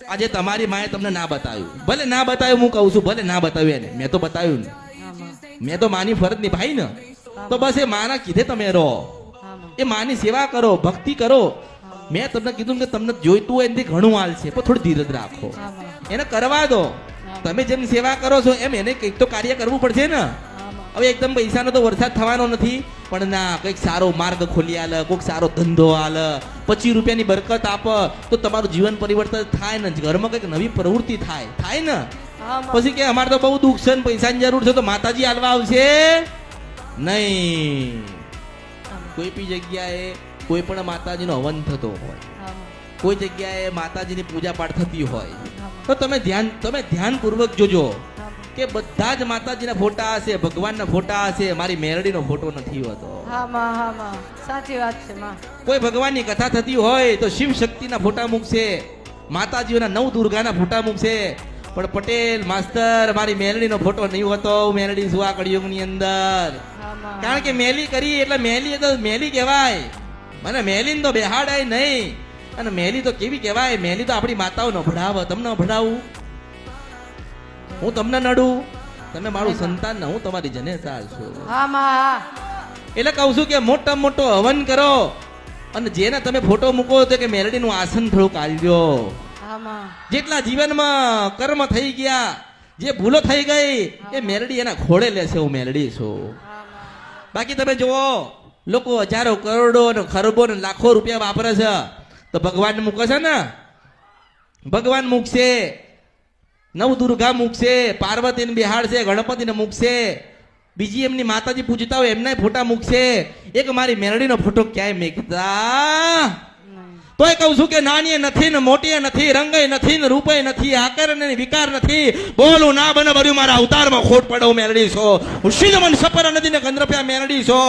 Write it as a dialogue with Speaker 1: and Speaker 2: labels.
Speaker 1: આજે તમારી માએ તમને ના બતાવ્યું, ભલે ના બતાવ્યું, હું કહું છું ભલે ના બતાવ્યું એને, મેં તો બતાવ્યું ને, મેં તો માની ફરજ નિભાઈ ને, તો બસ એ માના કીધે તમે રહો, એ માની સેવા કરો, ભક્તિ કરો. મેં તમને કીધું કે તમને જોઈતું હોય એનાથી ઘણું હાલશે, પણ થોડી ધીરજ રાખો, એને કરવા દો. તમે જેમ સેવા કરો છો એમ એને કંઈક તો કાર્ય કરવું પડશે ને. હવે એકદમ પૈસાનો તો વરસાદ થવાનો નથી, પણ ના કંઈક સારો માર્ગ ખોલી આલે, કોઈક સારો ધંધો આલે, 25 રૂપિયાની બરકત આપ, તો તમારું જીવન પરિવર્તન થાય ને, ઘરમાં કંઈક નવી પ્રવૃત્તિ થાય ને. પછી કે અમારે તો બહુ દુઃખ છે ને પૈસાની જરૂર છે, તો માતાજી હાલવા આવશે નહીં. કોઈ બી જગ્યાએ કોઈ પણ માતાજીનો હવન થતો હોય, કોઈ જગ્યાએ માતાજીની પૂજા પાઠ થતી હોય, તો તમે ધ્યાનપૂર્વક જોજો કે બધા જ માતાજીના ફોટા હશે, ભગવાનના ફોટા હશે, મારી મેરડીનો ફોટો નથી હોતો.
Speaker 2: સાચી વાત છે.
Speaker 1: કોઈ ભગવાનની કથા થતી હોય તો શિવ શક્તિના ફોટા મૂકશે, માતાજીઓના 9 દુર્ગાના ફોટા મૂકશે, પણ પટેલ માસ્તર મારી મેરડીનો ફોટો નહીં હોતો. મેરડી સુવા કળિયુગની અંદર, કારણ કે મેલી કરી એટલે મેલી તો મેલી કહેવાય. મને મેલીને તો બેહાડાય નહીં, અને મેલી તો કેવી કહેવાય, મેલી તો આપણી માતાઓ નભડાવે. તમને નભડાવું, હું તમને નડું, તમે મારું સંતાન ને હું તમારી જનેતા છું. એટલે કહું છું કે મોટા મોટો હવન કરો, અને જેને તમે ફોટો મૂકો તો કે મેરડીનું આસન થોડુંક આલજો. જેટલા જીવનમાં કર્મ થઈ ગયા, જે ભૂલો થઈ ગઈ, એ મેરડી એના ખોળે લેશે. હું મેરડી છું. બાકી તમે જુઓ, લોકો હજારો કરોડો ને ખરબો ને લાખો રૂપિયા વાપરે છે, તો ભગવાન મૂકે છે ને, ભગવાન મૂકશે, 9 દુર્ગા મૂકશે, પાર્વતીને બિહાડશે, ગણપતિને મૂકશે, બીજી એમની માતાજી પૂજતા હોય એમના ફોટા મૂકશે. એક મારી મેરડીનો ફોટો ક્યાંય મેકતા. તોય કહું છું કે નાની નથી ને મોટી નથી, રંગે નથી ને રૂપે નથી, આકાર ને વિકાર નથી. બોલું ના બને ભર્યું મારા અવતારમાં ખોટ પડો મેરડી છો. હું શિલમન સપર નદી ને ગંદ્રપ્યા મેરડી છો.